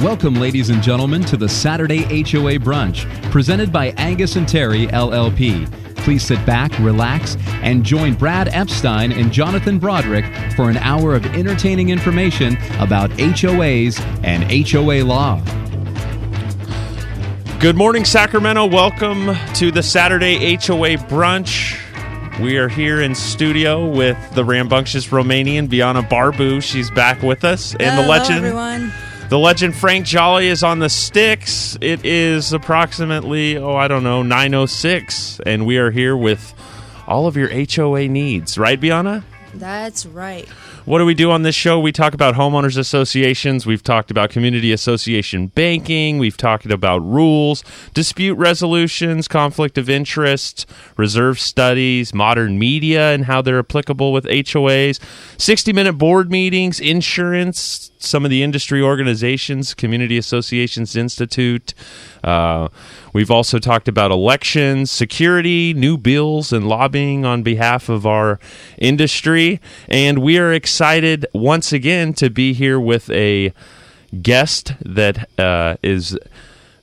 Welcome, ladies and gentlemen, to the Saturday HOA Brunch, presented by Angius&Terry, LLP. Please sit back, relax, and join Brad Epstein and Jonathan Broderick for an hour of entertaining information about HOAs and HOA law. Good morning, Sacramento. Welcome to the Saturday HOA Brunch. We are here in studio with the rambunctious Romanian, Betina Barbu. She's back with us. And Hello, the legend, everyone. The legend Frank Jolly is on the sticks. It is approximately, 9:06. And we are here with all of your HOA needs. Right, Betina? That's right. What do we do on this show? We talk about homeowners associations. We've talked about community association banking. We've talked about rules, dispute resolutions, conflict of interest, reserve studies, modern media and how they're applicable with HOAs, 60-minute board meetings, insurance, some of the industry organizations, Community Associations Institute. We've also talked about elections, security, new bills, and lobbying on behalf of our industry. And we are excited once again to be here with a guest that is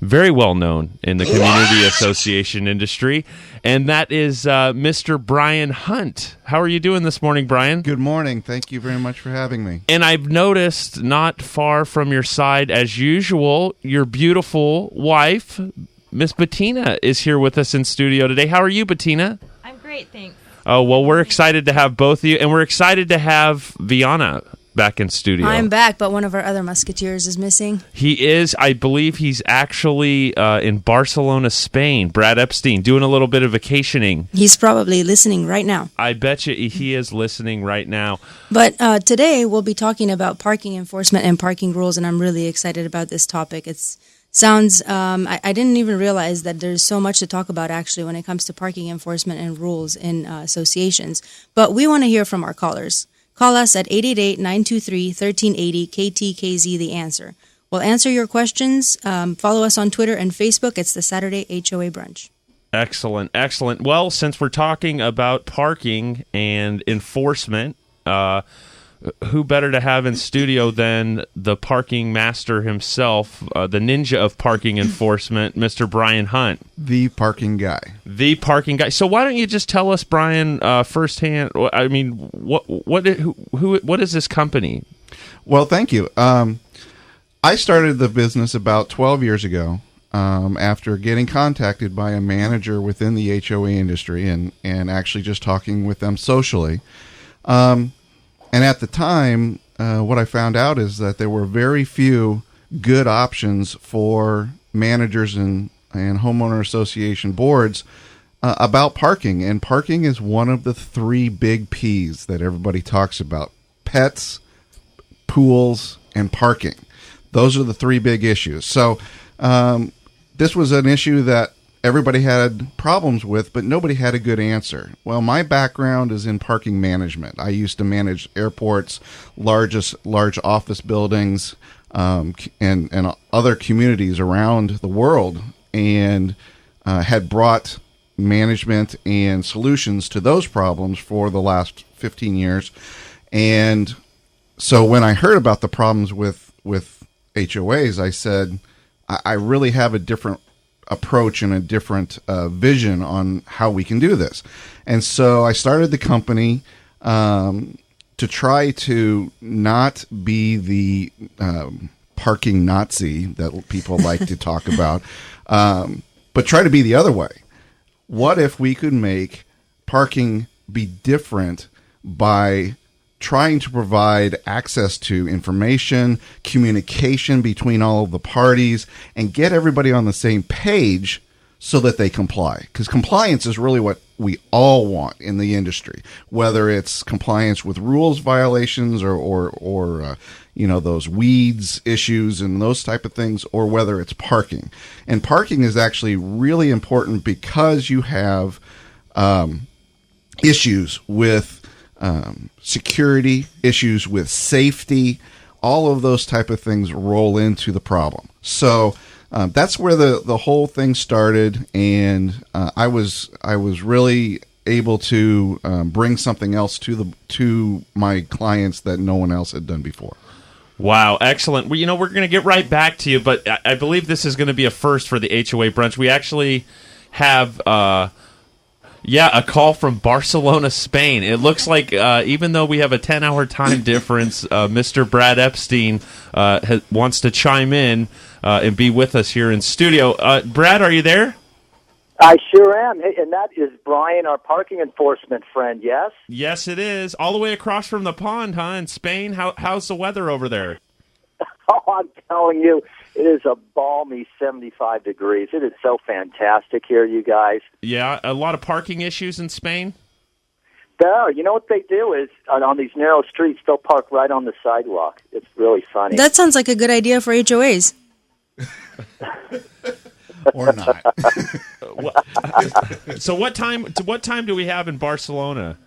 very well known in the community association industry, and that is Mr. Brian Hunt. How are you doing this morning, Brian? Good morning. Thank you very much for having me. And I've noticed not far from your side, as usual, your beautiful wife, Miss Betina, is here with us in studio today. How are you, Betina? I'm great, thanks. Oh, well, we're excited to have both of you, and we're excited to have Betina back in studio. I'm back, but one of our other musketeers is missing. He is. I believe he's actually in Barcelona, Spain. Brad Epstein, doing a little bit of vacationing. He's probably listening right now. I bet you he is listening right now. But today we'll be talking about parking enforcement and parking rules, and I'm really excited about this topic. I didn't even realize that there's so much to talk about actually when it comes to parking enforcement and rules in associations. But we want to hear from our callers. Call us at 888-923-1380, KTKZ, The Answer. We'll answer your questions. Follow us on Twitter and Facebook. It's the Saturday HOA Brunch. Excellent, excellent. Well, since we're talking about parking and enforcement, who better to have in studio than the parking master himself, the ninja of parking enforcement, Mr. Brian Hunt. The parking guy. The parking guy. So why don't you just tell us, Brian, firsthand? I mean, what is this company? Well, thank you. I started the business about 12 years ago after getting contacted by a manager within the HOA industry and actually just talking with them socially. And at the time, what I found out is that there were very few good options for managers and homeowner association boards about parking. And parking is one of the three big P's that everybody talks about: pets, pools, and parking. Those are the three big issues. So this was an issue that everybody had problems with, but nobody had a good answer. Well, my background is in parking management. I used to manage airports, large office buildings, and other communities around the world, and had brought management and solutions to those problems for the last 15 years. And so when I heard about the problems with HOAs, I said, I really have a different approach and a different vision on how we can do this. And so I started the company to try to not be the parking Nazi that people like to talk about, but try to be the other way. What if we could make parking be different by trying to provide access to information, communication between all of the parties, and get everybody on the same page so that they comply? Because compliance is really what we all want in the industry, whether it's compliance with rules violations or those weeds issues and those type of things, or whether it's parking. And parking is actually really important because you have issues with security, issues with safety, all of those type of things roll into the problem. So that's where the whole thing started, and I was really able to bring something else to my clients that no one else had done before. Wow, excellent. Well, we're going to get right back to you, but I believe this is going to be a first for the HOA brunch. We actually have, a call from Barcelona, Spain. It looks like even though we have a 10-hour time difference, Mr. Brad Epstein wants to chime in and be with us here in studio. Brad, are you there? I sure am. Hey, and that is Brian, our parking enforcement friend, yes? Yes, it is. All the way across from the pond, huh, in Spain? How's the weather over there? Oh, I'm telling you, it is a balmy 75 degrees. It is so fantastic here, you guys. Yeah, a lot of parking issues in Spain? No, you know what they do is, on these narrow streets, they'll park right on the sidewalk. It's really funny. That sounds like a good idea for HOAs. Or not. So what time do we have in Barcelona?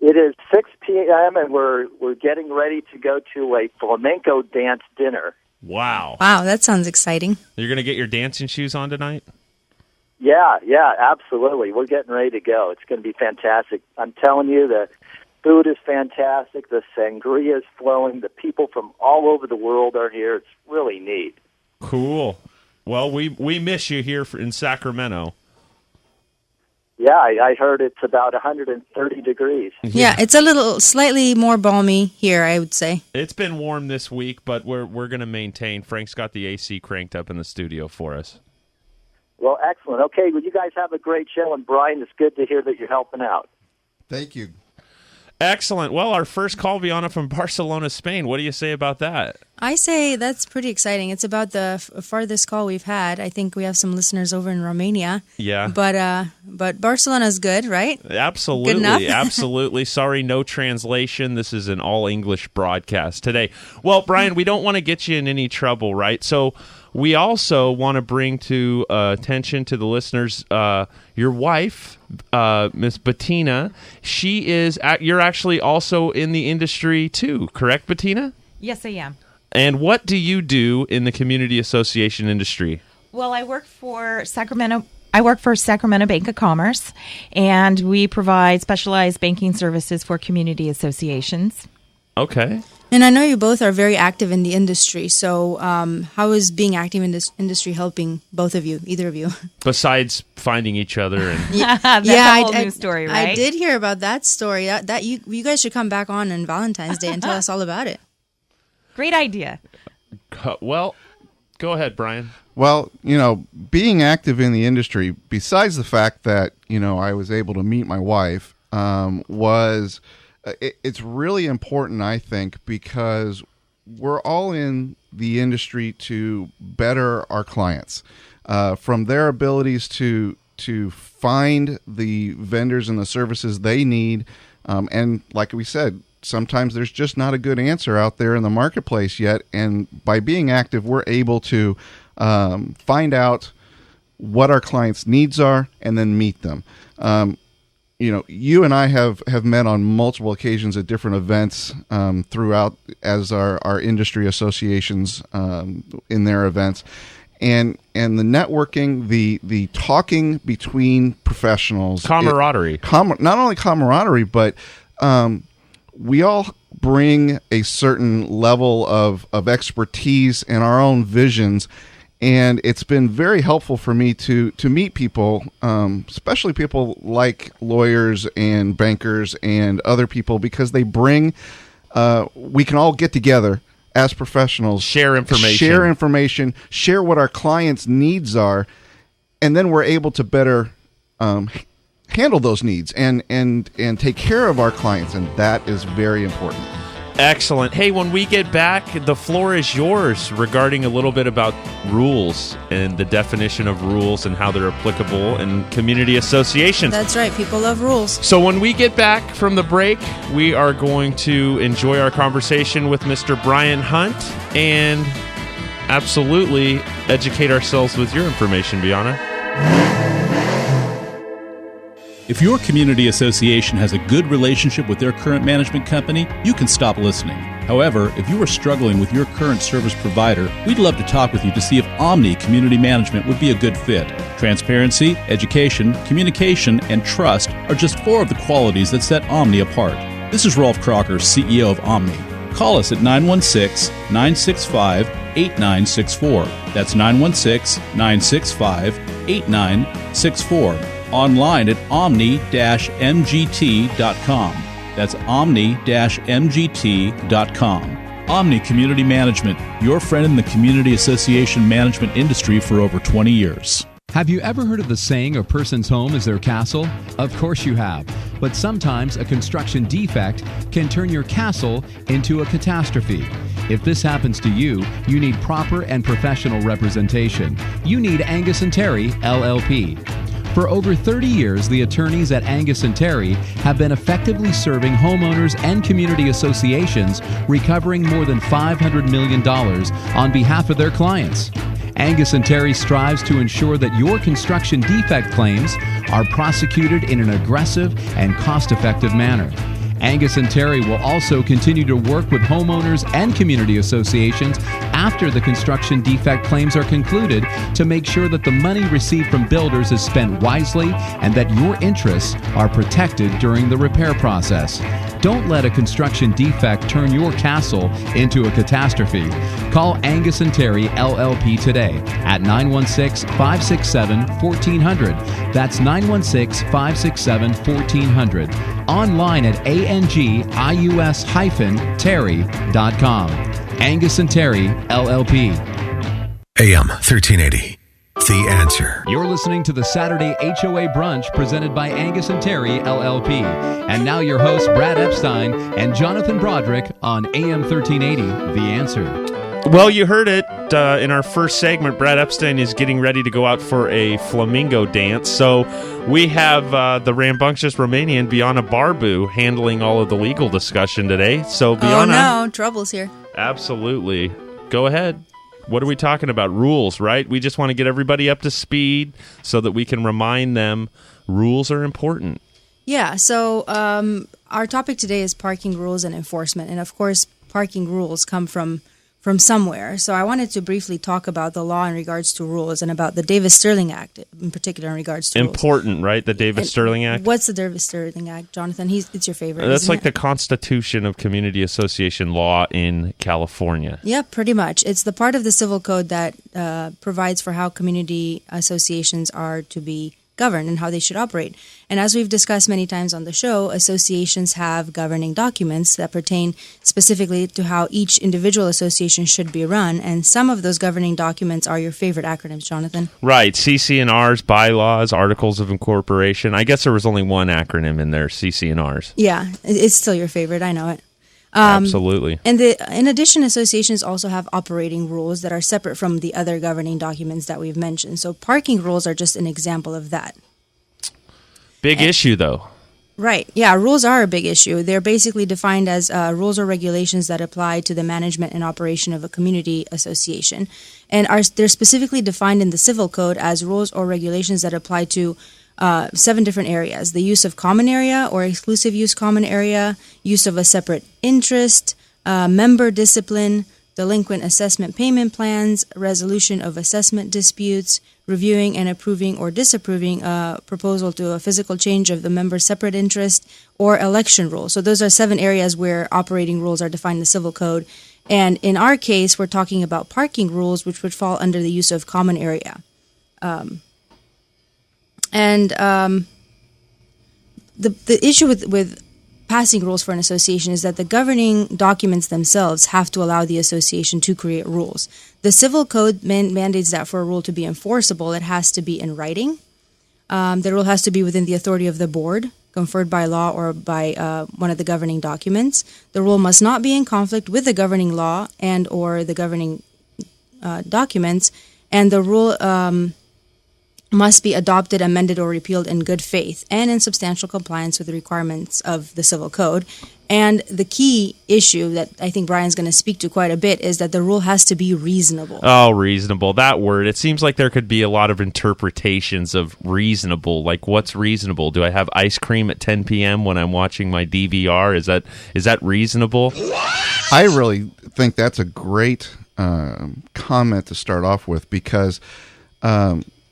It is 6 p.m., and we're getting ready to go to a flamenco dance dinner. Wow. Wow, that sounds exciting. You're going to get your dancing shoes on tonight? Yeah, absolutely. We're getting ready to go. It's going to be fantastic. I'm telling you, the food is fantastic. The sangria is flowing. The people from all over the world are here. It's really neat. Cool. Well, we miss you here in Sacramento. Yeah, I heard it's about 130 degrees. Yeah, it's a little slightly more balmy here, I would say. It's been warm this week, but we're going to maintain. Frank's got the AC cranked up in the studio for us. Well, excellent. Okay, well, you guys have a great show, and Brian, it's good to hear that you're helping out. Thank you. Excellent. Well, our first call, Viana, from Barcelona, Spain. What do you say about that? I say that's pretty exciting. It's about the farthest call we've had. I think we have some listeners over in Romania. Yeah. But Barcelona's good, right? Absolutely. Good enough? Absolutely. Sorry, no translation. This is an all-English broadcast today. Well, Brian, we don't want to get you in any trouble, right? So we also want to bring to attention to the listeners your wife, Miss Betina. You're actually also in the industry too, correct, Betina? Yes, I am. And what do you do in the community association industry? Well, I work for Sacramento Bank of Commerce, and we provide specialized banking services for community associations. Okay. And I know you both are very active in the industry. So how is being active in this industry helping both of you, either of you? Besides finding each other. And That's a whole new story, right? I did hear about that story. That you guys should come back on Valentine's Day and tell us all about it. Great idea. Well, go ahead, Brian. Well, being active in the industry, besides the fact that, I was able to meet my wife, it's really important, I think, because we're all in the industry to better our clients, from their abilities to find the vendors and the services they need. And like we said, sometimes there's just not a good answer out there in the marketplace yet. And by being active, we're able to find out what our clients' needs are and then meet them. You and I have met on multiple occasions at different events throughout as our industry associations in their events. And the networking, the talking between professionals. Camaraderie. Not only camaraderie, but we all bring a certain level of expertise and our own visions. And it's been very helpful for me to meet people, especially people like lawyers and bankers and other people, because they bring, we can all get together as professionals. Share information. Share what our clients' needs are, and then we're able to better handle those needs and take care of our clients, and that is very important. Excellent. Hey, when we get back, the floor is yours regarding a little bit about rules and the definition of rules and how they're applicable in community associations. That's right. People love rules. So when we get back from the break, we are going to enjoy our conversation with Mr. Brian Hunt and absolutely educate ourselves with your information, Viana. If your community association has a good relationship with their current management company, you can stop listening. However, if you are struggling with your current service provider, we'd love to talk with you to see if Omni Community Management would be a good fit. Transparency, education, communication, and trust are just 4 of the qualities that set Omni apart. This is Rolf Crocker, CEO of Omni. Call us at 916-965-8964. That's 916-965-8964. Online at omni-mgt.com. That's omni-mgt.com. Omni Community Management, your friend in the community association management industry for over 20 years. Have you ever heard of the saying, a person's home is their castle? Of course you have. But sometimes a construction defect can turn your castle into a catastrophe. If this happens to you, you need proper and professional representation. You need Angius&Terry, LLP. For over 30 years, the attorneys at Angius&Terry have been effectively serving homeowners and community associations, recovering more than $500 million on behalf of their clients. Angius&Terry strives to ensure that your construction defect claims are prosecuted in an aggressive and cost-effective manner. Angius&Terry will also continue to work with homeowners and community associations after the construction defect claims are concluded to make sure that the money received from builders is spent wisely and that your interests are protected during the repair process. Don't let a construction defect turn your castle into a catastrophe. Call Angius&Terry LLP today at 916-567-1400. That's 916-567-1400. Online at angius-terry.com. Angius&Terry LLP. AM 1380. The Answer. You're listening to the Saturday HOA Brunch presented by Angius&Terry LLP. And now your hosts Brad Epstein and Jonathan Broderick on AM 1380, The Answer. Well, you heard it in our first segment. Brad Epstein is getting ready to go out for a flamingo dance. So we have the rambunctious Romanian Betina Barbu handling all of the legal discussion today. So Betina. Oh no, trouble's here. Absolutely. Go ahead. What are we talking about? Rules, right? We just want to get everybody up to speed so that we can remind them rules are important. Yeah, so our topic today is parking rules and enforcement. And of course, parking rules come from somewhere. So I wanted to briefly talk about the law in regards to rules and about the Davis-Sterling Act in particular in regards to important, rules. Right? The Davis-Sterling Act? What's the Davis-Sterling Act, Jonathan? It's your favorite. That's like the Constitution of Community Association law in California. Yeah, pretty much. It's the part of the Civil Code that provides for how community associations are to be governed and how they should operate. And as we've discussed many times on the show, associations have governing documents that pertain specifically to how each individual association should be run. And some of those governing documents are your favorite acronyms, Jonathan. Right. CC&Rs, bylaws, articles of incorporation. I guess there was only one acronym in there, CC&Rs. Yeah, it's still your favorite. I know it. Absolutely. And in addition, associations also have operating rules that are separate from the other governing documents that we've mentioned. So parking rules are just an example of that. Big issue, though. Right. Yeah, rules are a big issue. They're basically defined as rules or regulations that apply to the management and operation of a community association. And they're specifically defined in the Civil Code as rules or regulations that apply to 7 different areas: the use of common area or exclusive use common area, use of a separate interest, member discipline, delinquent assessment payment plans, resolution of assessment disputes, reviewing and approving or disapproving a proposal to a physical change of the member's separate interest, or election rules. So those are 7 areas where operating rules are defined in the Civil Code. And in our case, we're talking about parking rules, which would fall under the use of common area. The issue with passing rules for an association is that the governing documents themselves have to allow the association to create rules. The Civil Code mandates that for a rule to be enforceable, it has to be in writing. The rule has to be within the authority of the board, conferred by law or by one of the governing documents. The rule must not be in conflict with the governing law and or the governing documents, and the rule must be adopted, amended, or repealed in good faith and in substantial compliance with the requirements of the Civil Code. And the key issue that I think Brian's going to speak to quite a bit is that the rule has to be reasonable. Oh, reasonable. That word. It seems like there could be a lot of interpretations of reasonable. Like, what's reasonable? Do I have ice cream at 10 p.m. when I'm watching my DVR? Is that reasonable? I really think that's a great comment to start off with, because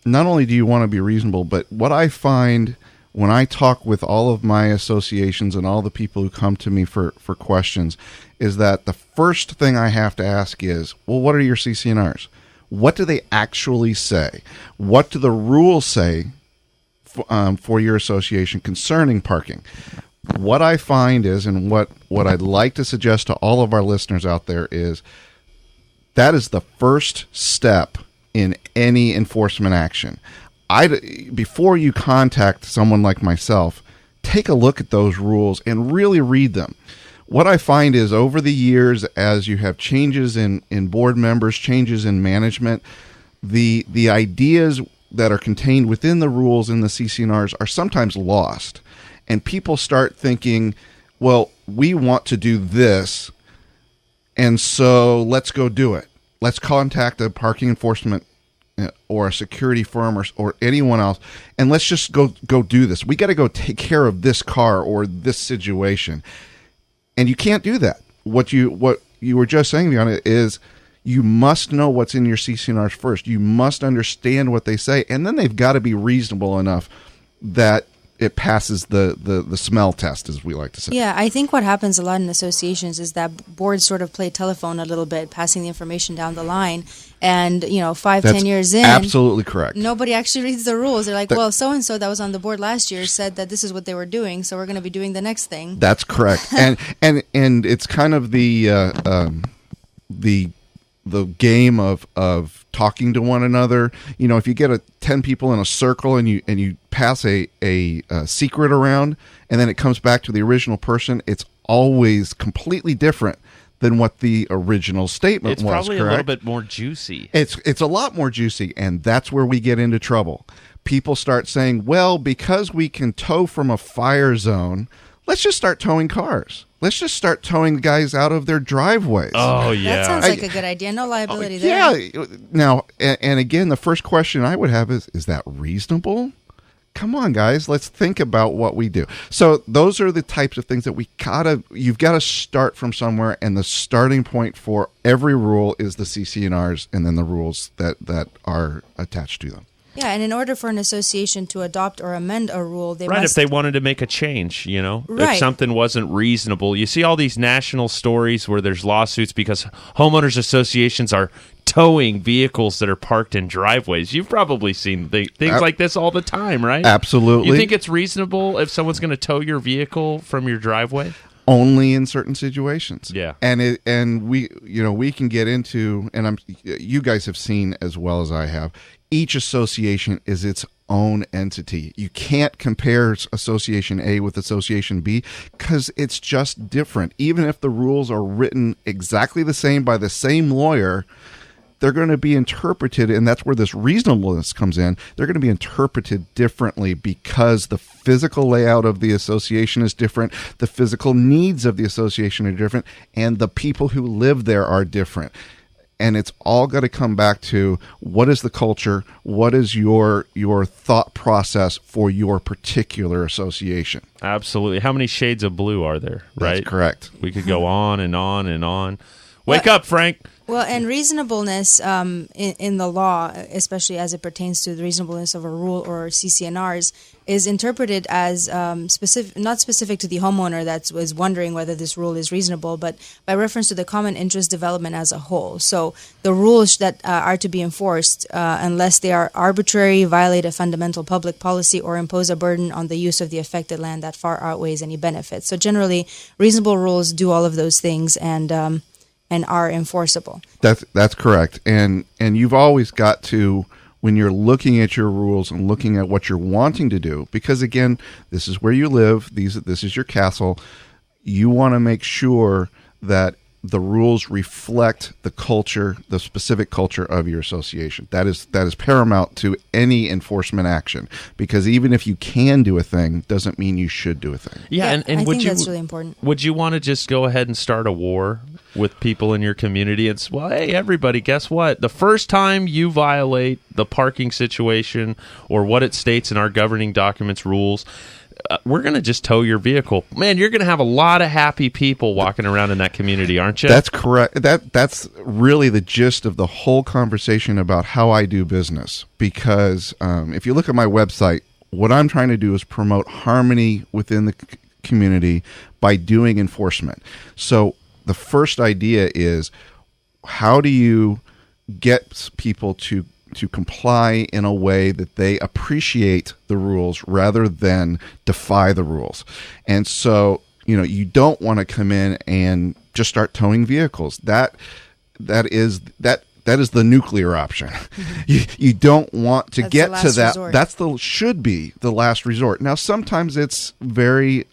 not only do you want to be reasonable, but what I find when I talk with all of my associations and all the people who come to me for questions, is that the first thing I have to ask is, well, what are your CC&Rs? What do they actually say? What do the rules say for your association concerning parking? What I find is, and what I'd like to suggest to all of our listeners out there is, that is the first step in any enforcement action. Before you contact someone like myself, take a look at those rules and really read them. What I find is, over the years, as you have changes in board members, changes in management, the ideas that are contained within the rules in the CC&Rs are sometimes lost. And people start thinking, well, we want to do this, and so let's go do it. Let's contact a parking enforcement or a security firm or anyone else, and let's just go do this. We got to go take care of this car or this situation. And you can't do that. What you were just saying, Betina, is you must know what's in your CC&Rs first. You must understand what they say, and then they've got to be reasonable enough that it passes the smell test, as we like to say. Yeah, I think what happens a lot in associations is that boards sort of play telephone a little bit, passing the information down the line. And, 10 years in, absolutely correct. Nobody actually reads the rules. They're like, well, so-and-so that was on the board last year said that this is what they were doing, so we're going to be doing the next thing. That's correct. and it's kind of the game of talking to one another. If you get 10 people in a circle and you pass a secret around, and then it comes back to the original person, it's always completely different than what the original statement was. It's probably correct? A little bit more juicy. It's a lot more juicy, and that's where we get into trouble. People start saying, well, because we can tow from a fire zone, let's just start towing cars. Let's just start towing guys out of their driveways. Oh, yeah. That sounds like a good idea. No liability there. Yeah. Now, and again, the first question I would have is that reasonable? Come on, guys. Let's think about what we do. So those are the types of things that you've got to start from somewhere, and the starting point for every rule is the CC&Rs and then the rules that are attached to them. Yeah, and in order for an association to adopt or amend a rule, they must... if they wanted to make a change, Right. If something wasn't reasonable. You see all these national stories where there's lawsuits because homeowners associations are towing vehicles that are parked in driveways. You've probably seen things like this all the time, right? Absolutely. You think it's reasonable if someone's going to tow your vehicle from your driveway? Only in certain situations. Yeah. And we can get into, and you guys have seen as well as I have, each association is its own entity. You can't compare Association A with Association B because it's just different. Even if the rules are written exactly the same by the same lawyer, they're going to be interpreted, and that's where this reasonableness comes in. They're going to be interpreted differently because the physical layout of the association is different, the physical needs of the association are different, and the people who live there are different. And it's all got to come back to, what is the culture? What is your thought process for your particular association? Absolutely. How many shades of blue are there, right? That's correct. We could go on and on and on. Wake up, Frank. Well, and reasonableness in the law, especially as it pertains to the reasonableness of a rule or CC&Rs, is interpreted as not specific to the homeowner that was wondering whether this rule is reasonable, but by reference to the common interest development as a whole. So the rules that are to be enforced, unless they are arbitrary, violate a fundamental public policy, or impose a burden on the use of the affected land that far outweighs any benefit. So generally, reasonable rules do all of those things and are enforceable. That's correct. And you've always got to, when you're looking at your rules and looking at what you're wanting to do, because again, this is where you live, this is your castle, you want to make sure that the rules reflect the culture, the specific culture of your association. That is paramount to any enforcement action, because even if you can do a thing, doesn't mean you should do a thing. Yeah, and I would think you, that's really important. Would you want to just go ahead and start a war with people in your community and say, well, hey, everybody, guess what? The first time you violate the parking situation or what it states in our governing documents rules, we're going to just tow your vehicle. Man, you're going to have a lot of happy people walking around in that community, aren't you? That's correct. That's really the gist of the whole conversation about how I do business. Because if you look at my website, what I'm trying to do is promote harmony within the community by doing enforcement. So the first idea is, how do you get people to comply in a way that they appreciate the rules rather than defy the rules? And so, you don't want to come in and just start towing vehicles. That is the nuclear option. You don't want to get to that. Resort. That's should be the last resort. Now, sometimes it's very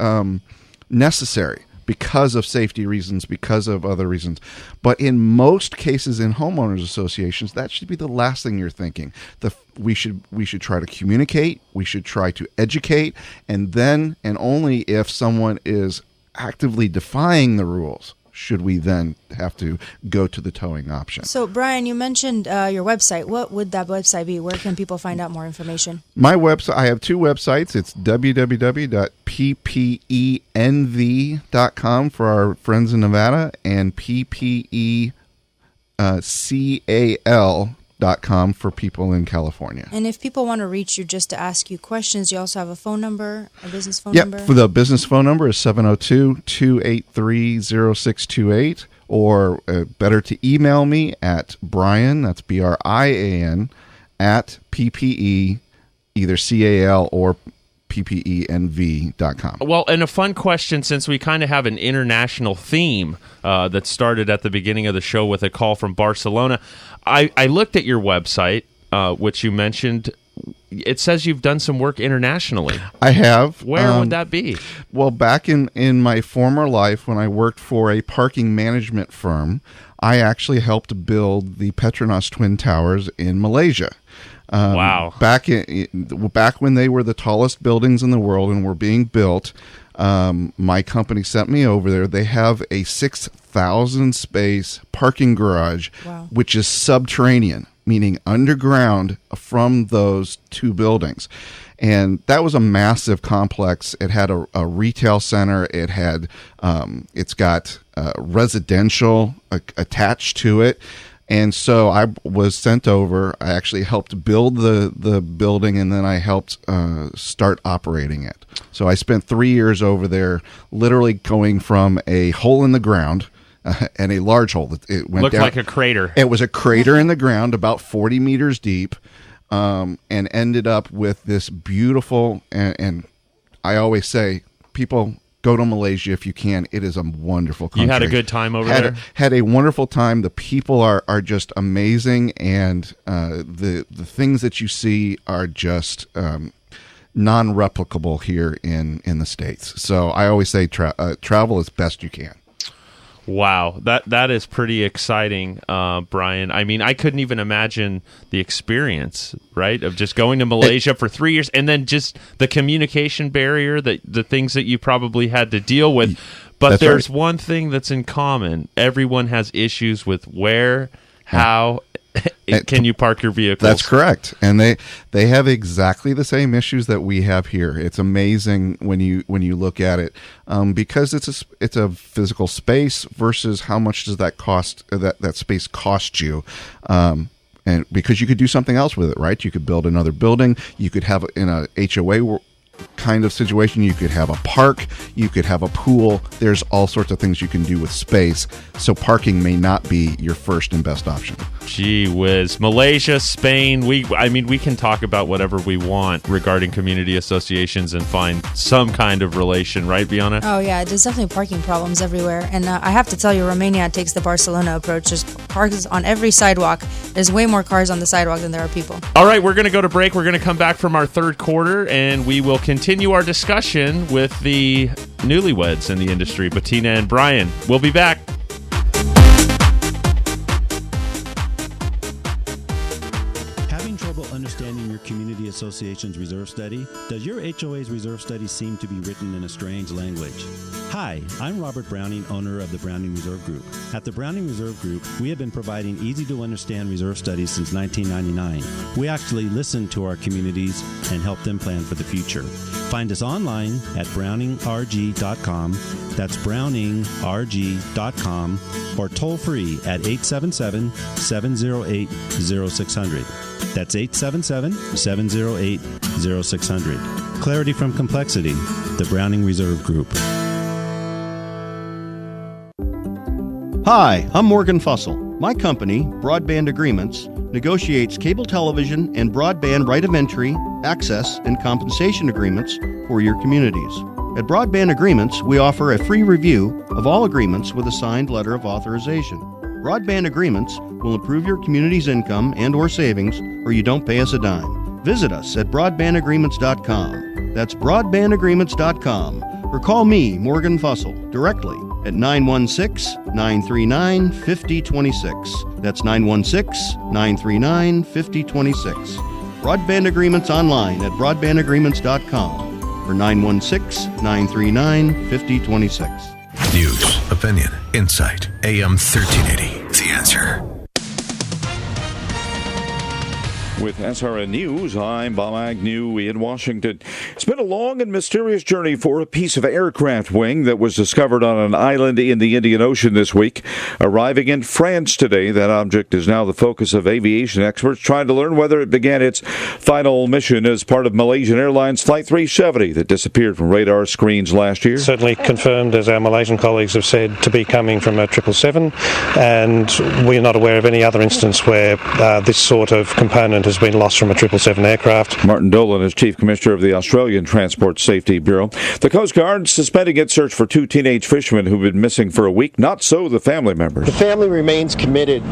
necessary because of safety reasons, because of other reasons. But in most cases in homeowners associations, that should be the last thing you're thinking. We should try to communicate, we should try to educate, and then and only if someone is actively defying the rules should we then have to go to the towing option. So, Brian, you mentioned your website. What would that website be? Where can people find out more information? My website, I have two websites. It's www.ppenv.com for our friends in Nevada, and PPECAL.com for people in California. And if people want to reach you just to ask you questions, you also have a phone number, a business phone number? Yeah, the business phone number is 702-283-0628, or better to email me at Brian, that's Brian, at PPE, either CAL or PPENV.com. Well, and a fun question, since we kind of have an international theme that started at the beginning of the show with a call from Barcelona. I looked at your website, which you mentioned. It says you've done some work internationally. I have. Where would that be? Well, back in my former life, when I worked for a parking management firm, I actually helped build the Petronas Twin Towers in Malaysia. Wow. Back when they were the tallest buildings in the world and were being built, my company sent me over there. They have a 6,000 space parking garage, wow, which is subterranean, meaning underground from those two buildings. And that was a massive complex. It had a retail center. It had, it's got residential attached to it. And so I was sent over. I actually helped build the building, and then I helped start operating it. So I spent 3 years over there, literally going from a hole in the ground and a large hole. It went Looked down like a crater. It was a crater in the ground, about 40 meters deep, and ended up with this beautiful. And I always say, people, go to Malaysia if you can. It is a wonderful country. You had a good time over there? Had a wonderful time. The people are just amazing, and the things that you see are just non-replicable here in the States. So I always say travel as best you can. Wow, that is pretty exciting, Brian. I mean, I couldn't even imagine the experience, right, of just going to Malaysia for 3 years, and then just the communication barrier, the things that you probably had to deal with. But that's there's right. one thing that's in common. Everyone has issues with where, how can you park your vehicles. That's correct. And they have exactly the same issues that we have here. It's amazing when you look at it, because it's a physical space versus how much does that cost, that space cost you. And because you could do something else with it, right? You could build another building. You could have in a HOA kind of situation, you could have a park, you could have a pool. There's all sorts of things you can do with space. So parking may not be your first and best option. Gee whiz. Malaysia, Spain, we can talk about whatever we want regarding community associations and find some kind of relation, right, Betina? Oh, yeah. There's definitely parking problems everywhere. And I have to tell you, Romania takes the Barcelona approach. There's cars on every sidewalk. There's way more cars on the sidewalk than there are people. All right, we're going to go to break. We're going to come back from our third quarter, and we will continue our discussion with the newlyweds in the industry, Betina and Brian. We'll be back. Having trouble understanding your community association's reserve study? Does your HOA's reserve study seem to be written in a strange language? Hi, I'm Robert Browning, owner of the Browning Reserve Group. At the Browning Reserve Group, we have been providing easy-to-understand reserve studies since 1999. We actually listen to our communities and help them plan for the future. Find us online at browningrg.com. That's browningrg.com, or toll free at 877-708-0600. That's 877-708-0600. Clarity from complexity, the Browning Reserve Group. Hi, I'm Morgan Fussell. My company, Broadband Agreements, negotiates cable television and broadband right of entry, access, and compensation agreements for your communities. At Broadband Agreements, we offer a free review of all agreements with a signed letter of authorization. Broadband Agreements will improve your community's income and or savings, or you don't pay us a dime. Visit us at broadbandagreements.com. That's broadbandagreements.com. Or call me, Morgan Fussell, directly at 916-939-5026. That's 916-939-5026. Broadband Agreements online at broadbandagreements.com or 916-939-5026. News, opinion, insight. AM 1380. The Answer. With SRN News, I'm Bob Agnew in Washington. It's been a long and mysterious journey for a piece of aircraft wing that was discovered on an island in the Indian Ocean this week. Arriving in France today, that object is now the focus of aviation experts trying to learn whether it began its final mission as part of Malaysian Airlines Flight 370 that disappeared from radar screens last year. Certainly confirmed, as our Malaysian colleagues have said, to be coming from a 777, and we're not aware of any other instance where this sort of component has been lost from a 777 aircraft. Martin Dolan is Chief Commissioner of the Australian Transport Safety Bureau. The Coast Guard suspending its search for 2 teenage fishermen who've been missing for a week. Not so the family members. The family remains committed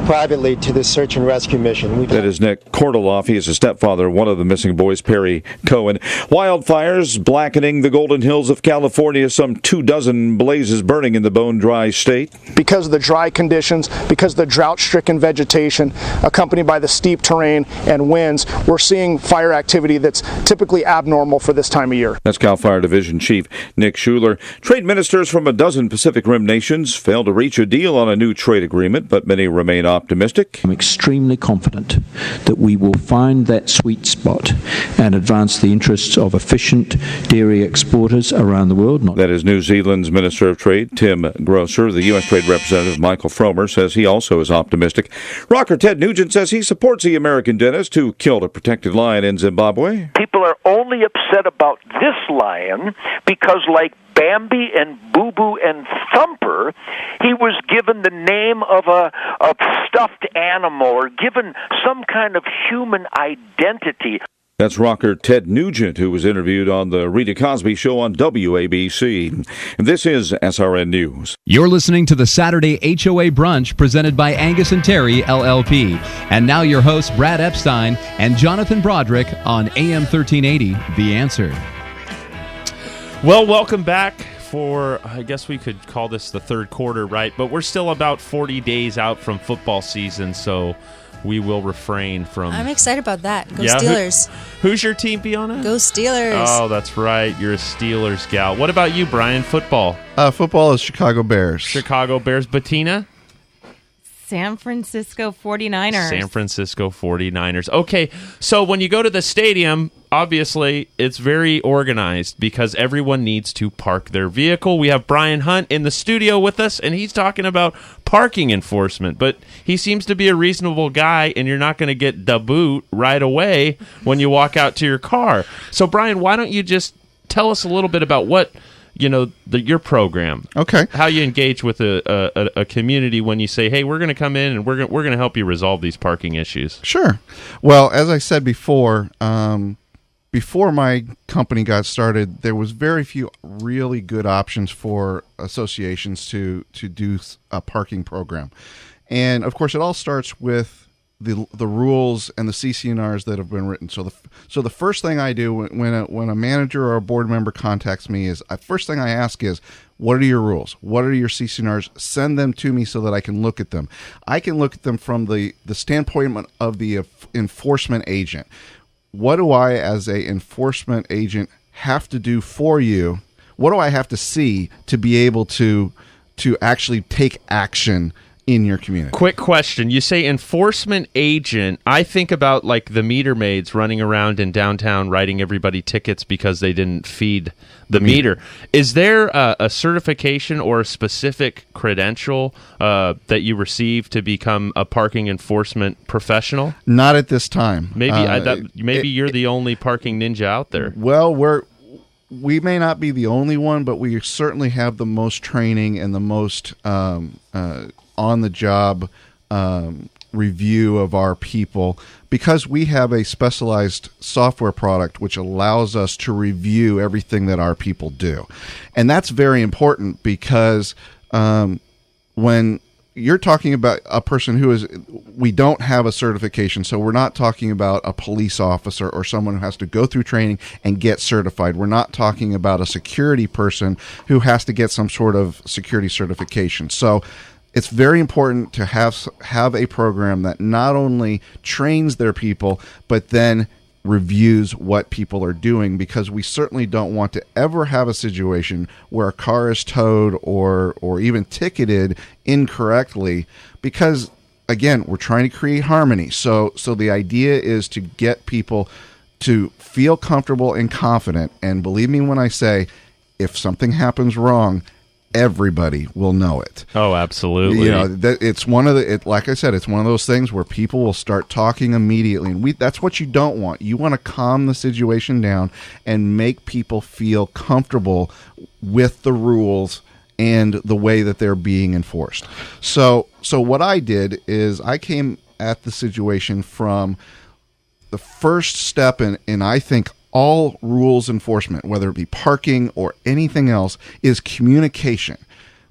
privately to this search and rescue mission. That is Nick Kordeloff. He is a stepfather of one of the missing boys, Perry Cohen. Wildfires blackening the Golden Hills of California. Some 24 blazes burning in the bone-dry state. Because of the dry conditions, because of the drought-stricken vegetation, accompanied by the steep terrain and winds, we're seeing fire activity that's typically abnormal for this time of year. That's CAL FIRE Division Chief Nick Schuler. Trade ministers from a dozen Pacific Rim nations failed to reach a deal on a new trade agreement, but many remain optimistic. I'm extremely confident that we will find that sweet spot and advance the interests of efficient dairy exporters around the world. That is New Zealand's Minister of Trade, Tim Grosser. The U.S. Trade Representative, Michael Fromer, says he also is optimistic. Rocker Ted Nugent says he supports the American dentist who killed a protected lion in Zimbabwe. People are only upset about this lion because, like Bambi and Boo Boo and Thumper, he was given the name of a stuffed animal or given some kind of human identity. That's rocker Ted Nugent, who was interviewed on the Rita Cosby Show on WABC. And this is SRN News. You're listening to the Saturday HOA Brunch presented by Angius&Terry, LLP. And now your hosts, Brad Epstein and Jonathan Broderick on AM 1380, The Answer. Well, welcome back for, I guess we could call this the third quarter, right? But we're still about 40 days out from football season, so we will refrain from... I'm excited about that. Go Steelers. Who's your team, Biana? Go Steelers. Oh, that's right. You're a Steelers gal. What about you, Brian? Football? Football is Chicago Bears. Chicago Bears. Betina? San Francisco 49ers. San Francisco 49ers. Okay, so when you go to the stadium, obviously it's very organized because everyone needs to park their vehicle. We have Brian Hunt in the studio with us, and he's talking about parking enforcement, but he seems to be a reasonable guy, and you're not going to get the boot right away when you walk out to your car. So, Brian, why don't you just tell us a little bit about what... your program. Okay. How you engage with a community when you say, hey, we're going to come in and we're going to help you resolve these parking issues. Sure. Well, as I said before, before my company got started, there was very few really good options for associations to do a parking program. And, of course, it all starts with the rules and the CC&Rs that have been written. So the first thing I do when a manager or a board member contacts me is first thing I ask is, what are your rules? What are your CC&Rs? Send them to me so that I can look at them. I can look at them from the standpoint of the enforcement agent. What do I, as a enforcement agent, have to do for you? What do I have to see to be able to actually take action in your community. Quick question. You say enforcement agent. I think about like the meter maids running around in downtown writing everybody tickets because they didn't feed the meter. Is there a certification or a specific credential that you receive to become a parking enforcement professional? Not at this time. Maybe you're the only parking ninja out there. Well, we may not be the only one, but we certainly have the most training and the most on-the-job review of our people, because we have a specialized software product which allows us to review everything that our people do. And that's very important because when you're talking about a person we don't have a certification, so we're not talking about a police officer or someone who has to go through training and get certified. We're not talking about a security person who has to get some sort of security certification. So it's very important to have a program that not only trains their people, but then reviews what people are doing, because we certainly don't want to ever have a situation where a car is towed or even ticketed incorrectly, because again, we're trying to create harmony. So the idea is to get people to feel comfortable and confident, and believe me when I say, if something happens wrong, everybody will know it. Oh, absolutely. It's one of like I said, it's one of those things where people will start talking immediately, and that's what you don't want. You want to calm the situation down and make people feel comfortable with the rules and the way that they're being enforced. So what I did is I came at the situation from the first step in I think all rules enforcement, whether it be parking or anything else, is communication.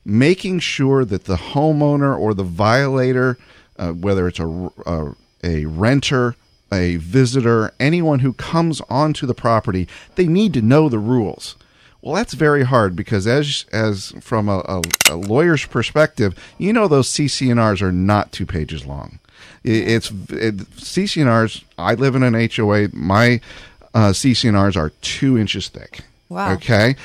Making sure that the homeowner or the violator, whether it's a renter, a visitor, anyone who comes onto the property, they need to know the rules. Well, that's very hard because as from a lawyer's perspective, those CC&Rs are not 2 pages long. CC&Rs, I live in an HOA, my CC&Rs are 2 inches thick. Wow. Okay.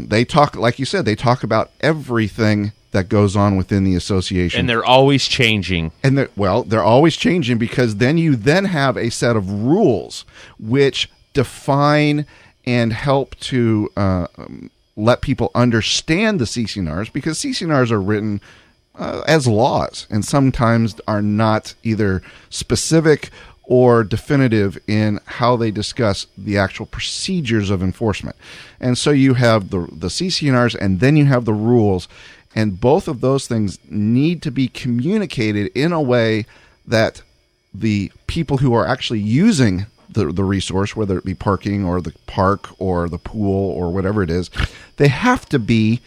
They talk, like you said, they talk about everything that goes on within the association. And they're always changing. And they're always changing, because then you have a set of rules which define and help to let people understand the CC&Rs, because CC&Rs are written as laws and sometimes are not either specific or definitive in how they discuss the actual procedures of enforcement. And so you have the CC&Rs, and then you have the rules, and both of those things need to be communicated in a way that the people who are actually using the resource, whether it be parking or the park or the pool or whatever it is, they have to be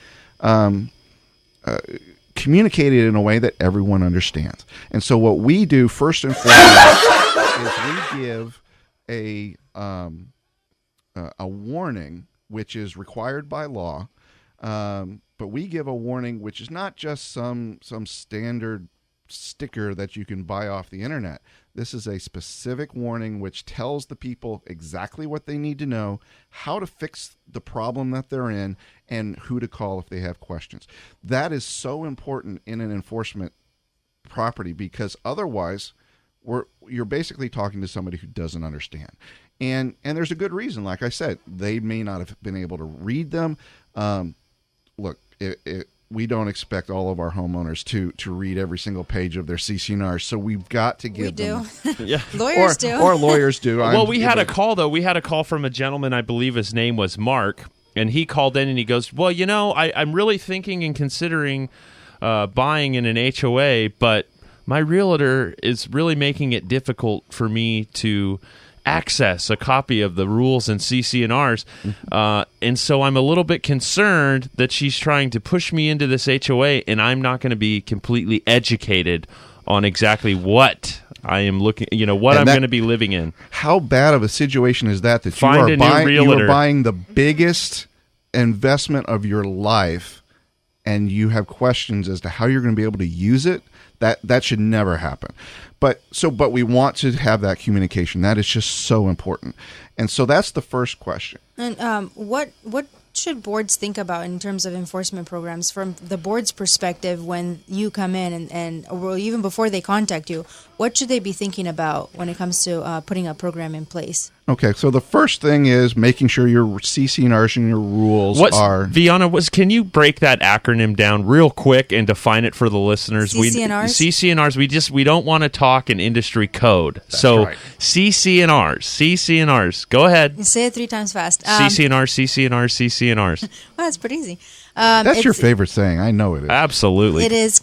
communicated in a way that everyone understands. And so what we do first and foremost is we give a warning, which is required by law, but we give a warning which is not just some standard sticker that you can buy off the internet. This is a specific warning which tells the people exactly what they need to know, how to fix the problem that they're in, and who to call if they have questions. That is so important in an enforcement property, because otherwise you're basically talking to somebody who doesn't understand. And there's a good reason. Like I said, they may not have been able to read them. Look, we don't expect all of our homeowners to read every single page of their CC&R, so we've got to give them. Yeah. Lawyers do. Or lawyers do. Well, we had a call, though. We had a call from a gentleman, I believe his name was Mark, and he called in and he goes, well, I'm really thinking and considering buying in an HOA, but my realtor is really making it difficult for me to access a copy of the rules and CC&Rs, and so I'm a little bit concerned that she's trying to push me into this HOA, and I'm not going to be completely educated on exactly what I am looking, what I'm going to be living in. How bad of a situation is that you are buying the biggest investment of your life, and you have questions as to how you're going to be able to use it? That should never happen. But we want to have that communication. That is just so important. And so that's the first question. And what should boards think about in terms of enforcement programs from the board's perspective when you come in and or even before they contact you? What should they be thinking about when it comes to putting a program in place? Okay, so the first thing is making sure your CC&Rs and your rules are... Viana, can you break that acronym down real quick and define it for the listeners? CC&Rs? CC&Rs, we don't want to talk in industry code. That's right. CC&Rs. Go ahead. Say it 3 times fast. CC&Rs, CC&Rs. Well, that's pretty easy. That's your favorite saying. I know it is. Absolutely. It is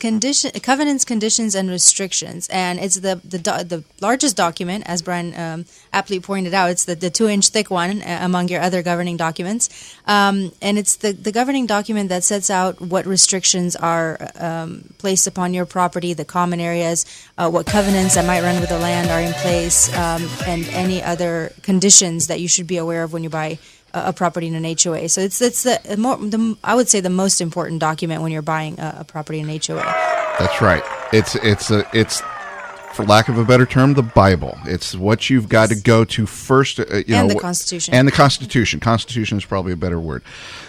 covenants, conditions, and restrictions, and it's the largest document, as Brian aptly pointed out. It's the 2-inch thick one among your other governing documents, and it's the governing document that sets out what restrictions are placed upon your property, the common areas, what covenants that might run with the land are in place, and any other conditions that you should be aware of when you buy a property in an HOA. So it's I would say the most important document when you're buying a property in an HOA. That's right. It's for lack of a better term, the Bible. It's what you've got to go to first. The Constitution. And the Constitution. Constitution is probably a better word.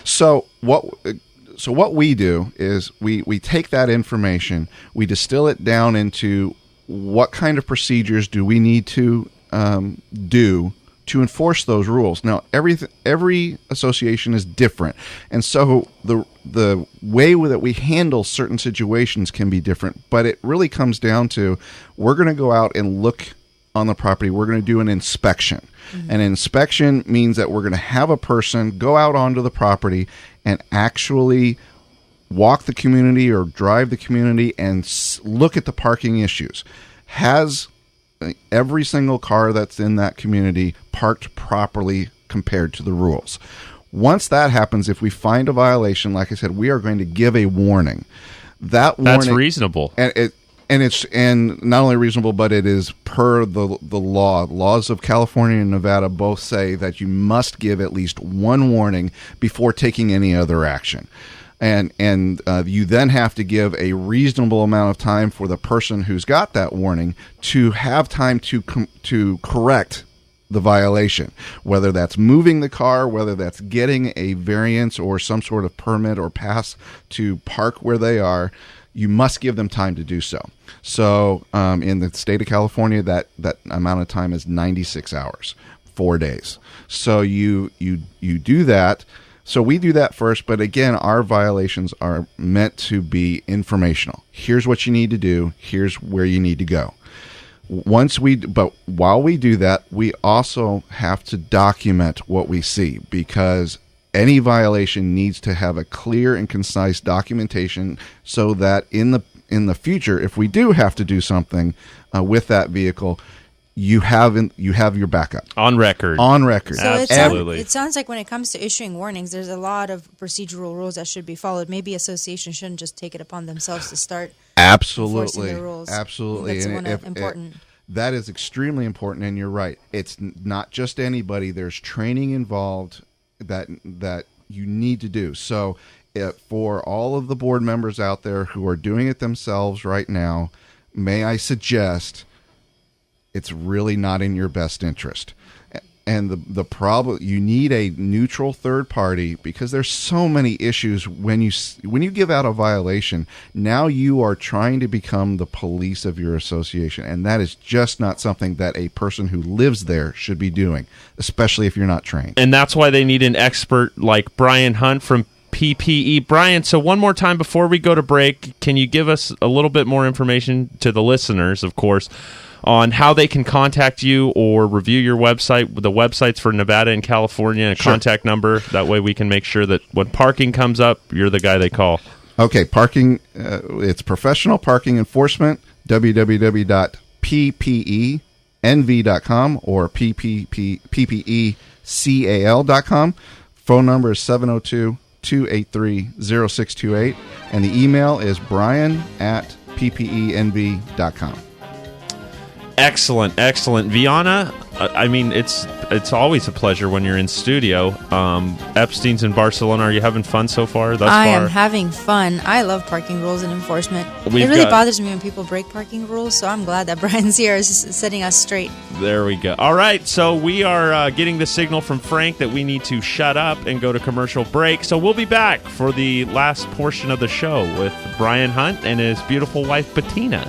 So what we do is we take that information, we distill it down into what kind of procedures do we need to do to enforce those rules. Now, every association is different, and so the way that we handle certain situations can be different, but it really comes down to we're going to go out and look on the property. We're going to do an inspection. Mm-hmm. An inspection means that we're going to have a person go out onto the property and actually walk the community or drive the community and look at the parking issues. Has every single car that's in that community parked properly compared to the rules? Once that happens, if we find a violation, like I said, we are going to give a warning. That's reasonable. And it's not only reasonable, but it is per the law. Laws of California and Nevada both say that you must give at least one warning before taking any other action. And you then have to give a reasonable amount of time for the person who's got that warning to have time to correct the violation, whether that's moving the car, whether that's getting a variance or some sort of permit or pass to park where they are. You must give them time to do so. So in the state of California, that amount of time is 96 hours, 4 days. So you do that. So we do that first, but again, our violations are meant to be informational. Here's what you need to do. Here's where you need to go. But while we do that, we also have to document what we see, because any violation needs to have a clear and concise documentation so that in the future, if we do have to do something with that vehicle, you have your backup on record. So absolutely. It sounds like when it comes to issuing warnings, there's a lot of procedural rules that should be followed. Maybe associations shouldn't just take it upon themselves to start enforcing the rules. Absolutely. That's important. That is extremely important, and you're right. It's not just anybody. There's training involved that you need to do. So for all of the board members out there who are doing it themselves right now, may I suggest it's really not in your best interest. And the problem, you need a neutral third party, because there's so many issues when you give out a violation. Now you are trying to become the police of your association, and that is just not something that a person who lives there should be doing, especially if you're not trained. And that's why they need an expert like Brian Hunt from PPE. Brian, so one more time before we go to break, can you give us a little bit more information to the listeners, of course, on how they can contact you or review your website, the websites for Nevada and California, and a contact number? That way we can make sure that when parking comes up, you're the guy they call. Okay, parking, it's professional parking enforcement, www.ppenv.com or ppecal.com. Phone number is 702-283-0628, and the email is brian@ppenv.com. Excellent. Viana, I mean, it's always a pleasure when you're in studio. Epstein's in Barcelona. Are you having fun so far? I am having fun. I love parking rules and enforcement. It really bothers me when people break parking rules, so I'm glad that Brian's here is setting us straight. There we go. All right, so we are getting the signal from Frank that we need to shut up and go to commercial break. So we'll be back for the last portion of the show with Brian Hunt and his beautiful wife, Betina.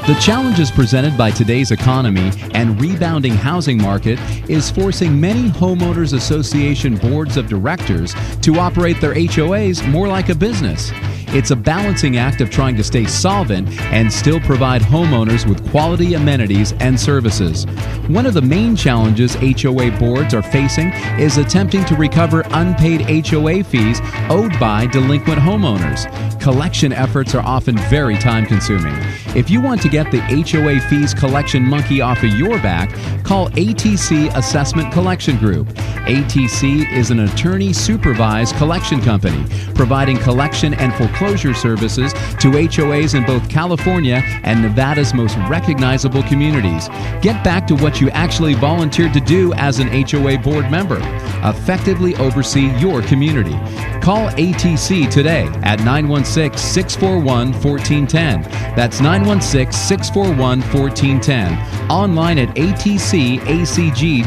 The challenges presented by today's economy and rebounding housing market is forcing many homeowners association boards of directors to operate their HOAs more like a business. It's a balancing act of trying to stay solvent and still provide homeowners with quality amenities and services. One of the main challenges HOA boards are facing is attempting to recover unpaid HOA fees owed by delinquent homeowners. Collection efforts are often very time-consuming. If you want to get the HOA fees collection monkey off of your back, call ATC Assessment Collection Group. ATC is an attorney-supervised collection company, providing collection and foreclosure services to HOAs in both California and Nevada's most recognizable communities. Get back to what you actually volunteered to do as an HOA board member. Effectively oversee your community. Call ATC today at 916-641-1410. That's 916-641-1410. Online at atcacg.com.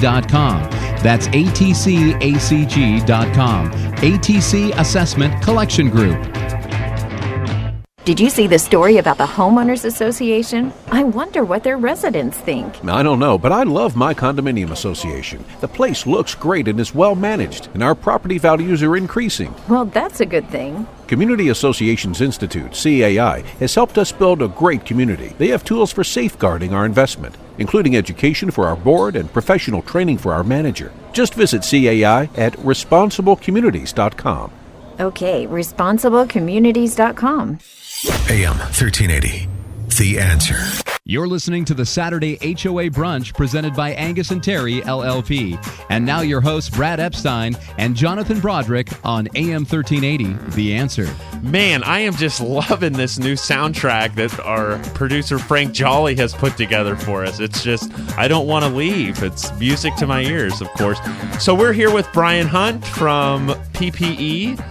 That's atcacg.com. ATC Assessment Collection Group. Did you see the story about the Homeowners Association? I wonder what their residents think. I don't know, but I love my condominium association. The place looks great and is well managed, and our property values are increasing. Well, that's a good thing. Community Associations Institute, CAI, has helped us build a great community. They have tools for safeguarding our investment, including education for our board and professional training for our manager. Just visit CAI at responsiblecommunities.com. Okay, responsiblecommunities.com. AM 1380, The Answer. You're listening to the Saturday HOA Brunch presented by Angius&Terry, LLP. And now your hosts, Brad Epstein and Jonathan Broderick on AM 1380, The Answer. Man, I am just loving this new soundtrack that our producer Frank Jolly has put together for us. It's just, I don't want to leave. It's music to my ears, of course. So we're here with Brian Hunt from PPE.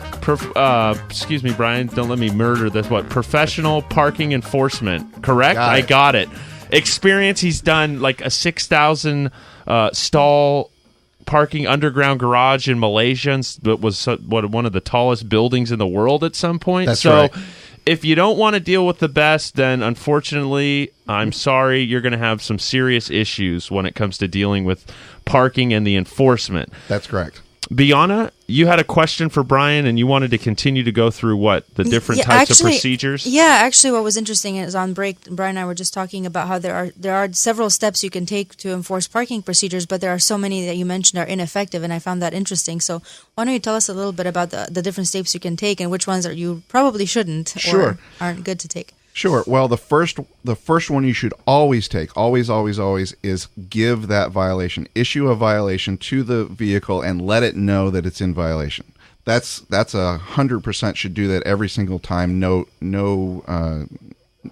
Excuse me, Brian, don't let me murder this. Professional Parking Enforcement, correct? I got it. Experience, he's done like a 6,000 stall parking underground garage in Malaysia. That was one of the tallest buildings in the world at some point. That's right. If you don't want to deal with the best, then unfortunately, I'm sorry, you're going to have some serious issues when it comes to dealing with parking and the enforcement. That's correct. Bianna, you had a question for Brian, and you wanted to continue to go through the different types of procedures? Yeah, actually, what was interesting is on break, Brian and I were just talking about how there are several steps you can take to enforce parking procedures, but there are so many that you mentioned are ineffective, and I found that interesting. So why don't you tell us a little bit about the different steps you can take and which ones you probably shouldn't or aren't good to take? Sure. Well, the first one you should always take, always, is give that violation. Issue a violation to the vehicle and let it know that it's in violation. That's 100% should do that every single time.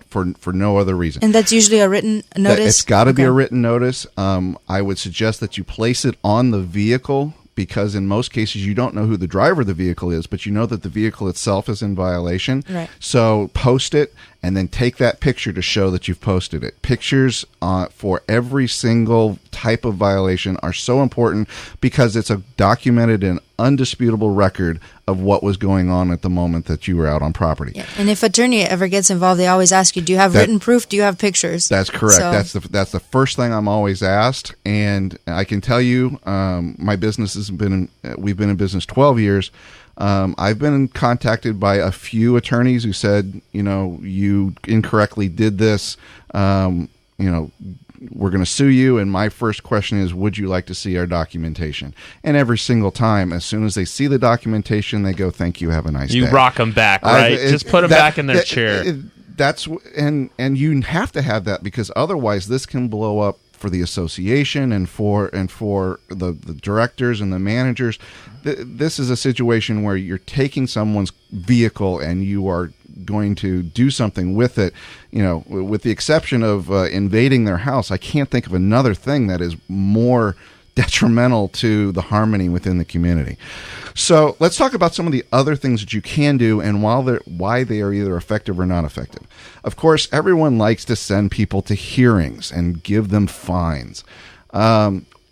For no other reason. And that's usually a written notice? It's got to be a written notice. I would suggest that you place it on the vehicle, because in most cases you don't know who the driver of the vehicle is, but you know that the vehicle itself is in violation. Right. So post it and then take that picture to show that you've posted it. Pictures for every single type of violation are so important because it's a documented and undisputable record of what was going on at the moment that you were out on property. Yeah. And if attorney ever gets involved, they always ask you, do you have written proof? Do you have pictures? That's correct. So, that's the first thing I'm always asked. And I can tell you, my business we've been in business 12 years. I've been contacted by a few attorneys who said, you incorrectly did this, we're going to sue you. And my first question is, would you like to see our documentation? And every single time, as soon as they see the documentation, they go, thank you, have a nice day. You rock them back, right? Just put them back in their chair. And you have to have that, because otherwise this can blow up for the association and for the directors and the managers. This is a situation where you're taking someone's vehicle and you are going to do something with it, with the exception of invading their house, I can't think of another thing that is more detrimental to the harmony within the community. So let's talk about some of the other things that you can do and why they are either effective or not effective. Of course, everyone likes to send people to hearings and give them fines.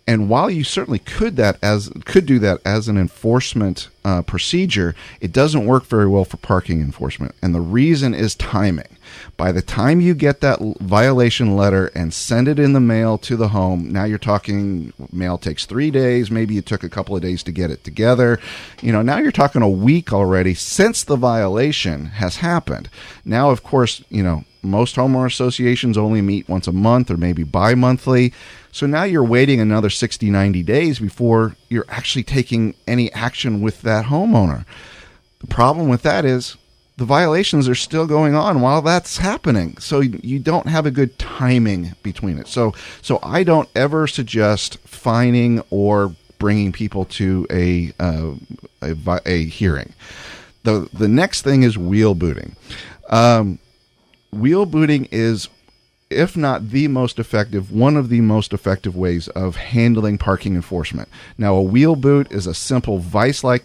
And while you certainly could do that as an enforcement procedure, it doesn't work very well for parking enforcement. And the reason is timing. By the time you get that violation letter and send it in the mail to the home, now you're talking mail takes 3 days. Maybe it took a couple of days to get it together. Now you're talking a week already since the violation has happened. Now, of course, most homeowner associations only meet once a month or maybe bi-monthly. So now you're waiting another 60, 90 days before you're actually taking any action with that homeowner. The problem with that is the violations are still going on while that's happening. So you don't have a good timing between it. So I don't ever suggest fining or bringing people to a hearing. The next thing is wheel booting. Wheel booting is, if not the most effective, one of the most effective ways of handling parking enforcement. Now, a wheel boot is a simple vice-like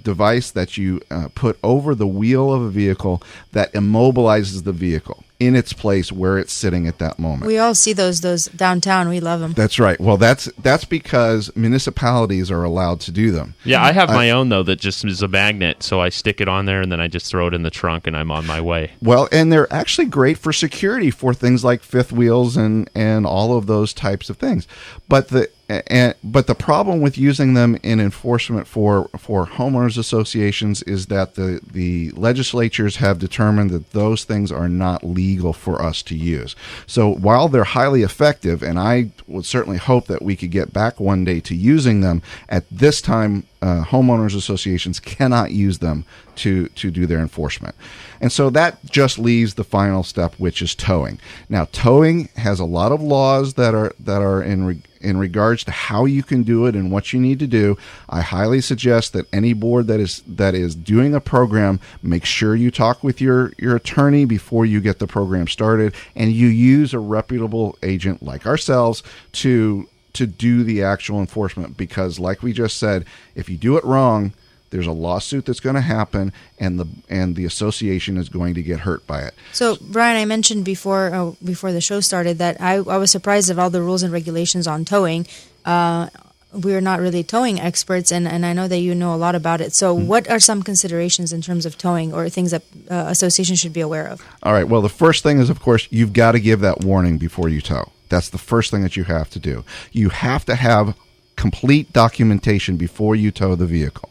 device that you put over the wheel of a vehicle that immobilizes the vehicle in its place where it's sitting at that moment. We all see those downtown. We love them. That's right. Well, that's because municipalities are allowed to do them. Yeah, I have my own, though, that just is a magnet, so I stick it on there, and then I just throw it in the trunk, and I'm on my way. Well, and they're actually great for security for things like fifth wheels and all of those types of things. But the problem with using them in enforcement for homeowners associations is that the legislatures have determined that those things are not legal for us to use. So while they're highly effective, and I would certainly hope that we could get back one day to using them, at this time homeowners associations cannot use them to do their enforcement. And so that just leaves the final step, which is towing. Now, towing has a lot of laws that are in regards to how you can do it and what you need to do. I highly suggest that any board that is doing a program, make sure you talk with your attorney before you get the program started, and you use a reputable agent like ourselves to do the actual enforcement, because like we just said, if you do it wrong, there's a lawsuit that's going to happen, and the association is going to get hurt by it. So, Brian, I mentioned before the show started that I was surprised at all the rules and regulations on towing. We're not really towing experts, and I know that you know a lot about it. So what are some considerations in terms of towing or things that associations should be aware of? All right. Well, the first thing is, of course, you've got to give that warning before you tow. That's the first thing that you have to do. You have to have complete documentation before you tow the vehicle.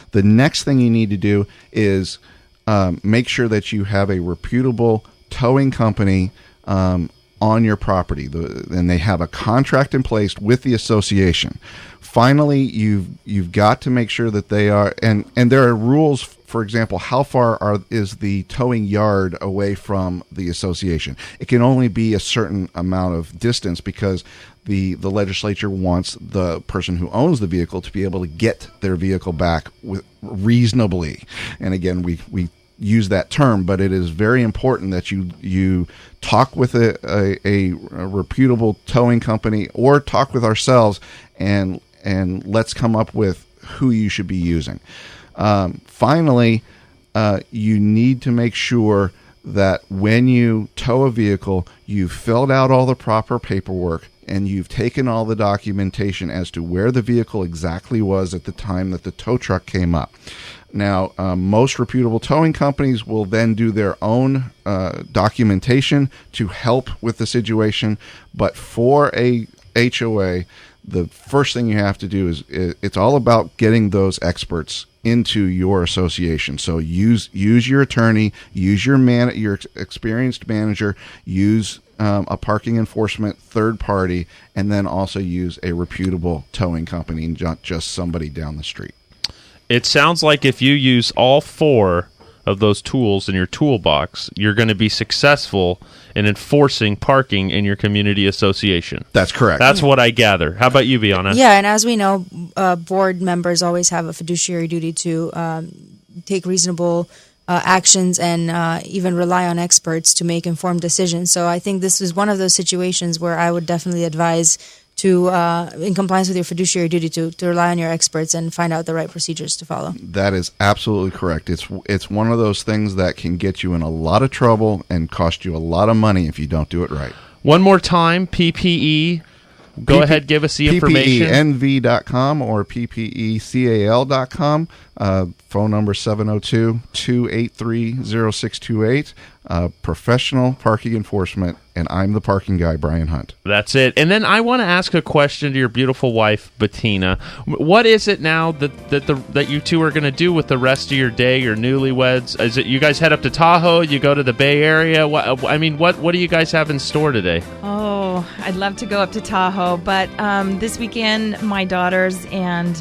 The next thing you need to do is make sure that you have a reputable towing company on your property, and they have a contract in place with the association. Finally, you've got to make sure that they are, and there are rules. For example, how far is the towing yard away from the association? It can only be a certain amount of distance, because the legislature wants the person who owns the vehicle to be able to get their vehicle back reasonably. And again, we use that term, but it is very important that you talk with a reputable towing company, or talk with ourselves, and let's come up with who you should be using. Finally, you need to make sure that when you tow a vehicle, you've filled out all the proper paperwork, and you've taken all the documentation as to where the vehicle exactly was at the time that the tow truck came up. Now, most reputable towing companies will then do their own documentation to help with the situation, but for a HOA, the first thing you have to do is it's all about getting those experts into your association. So use your attorney, use your experienced manager, use a parking enforcement third party, and then also use a reputable towing company, and not just somebody down the street. It sounds like if you use all four of those tools in your toolbox, you're going to be successful in enforcing parking in your community association. That's correct. That's what I gather. How about you, Biana? Yeah, and as we know, board members always have a fiduciary duty to take reasonable actions and even rely on experts to make informed decisions. So I think this is one of those situations where I would definitely advise to, in compliance with your fiduciary duty, to rely on your experts and find out the right procedures to follow. That is absolutely correct. It's one of those things that can get you in a lot of trouble and cost you a lot of money if you don't do it right. One more time, PPE. Go ahead, give us the information. PPENV.com or PPECAL.com. Phone number 702-283-0628. Professional parking enforcement, and I'm the parking guy, Brian Hunt. That's it. And then I want to ask a question to your beautiful wife, Betina. What is it now that you two are going to do with the rest of your day, your newlyweds? Is it you guys head up to Tahoe? You go to the Bay Area? What do you guys have in store today? Oh, I'd love to go up to Tahoe, but this weekend my daughters and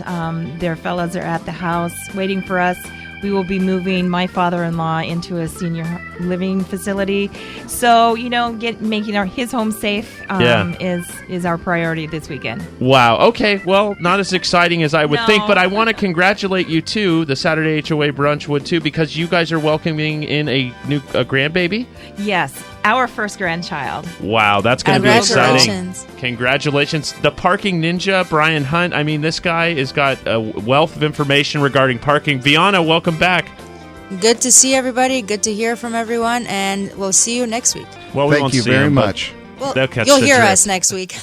their fellows are at the house waiting for us. We will be moving my father-in-law into a senior living facility. So, making his home safe is our priority this weekend. Wow. Okay. Well, not as exciting as I would think, but I want to congratulate you too. The Saturday HOA brunch would too, because you guys are welcoming in a grandbaby. Yes. Our first grandchild. Wow, that's going to be exciting. Congratulations. The parking ninja, Brian Hunt. I mean, this guy has got a wealth of information regarding parking. Viana, welcome back. Good to see everybody. Good to hear from everyone. And we'll see you next week. Well, Thank you very much. Well, you'll hear us next week.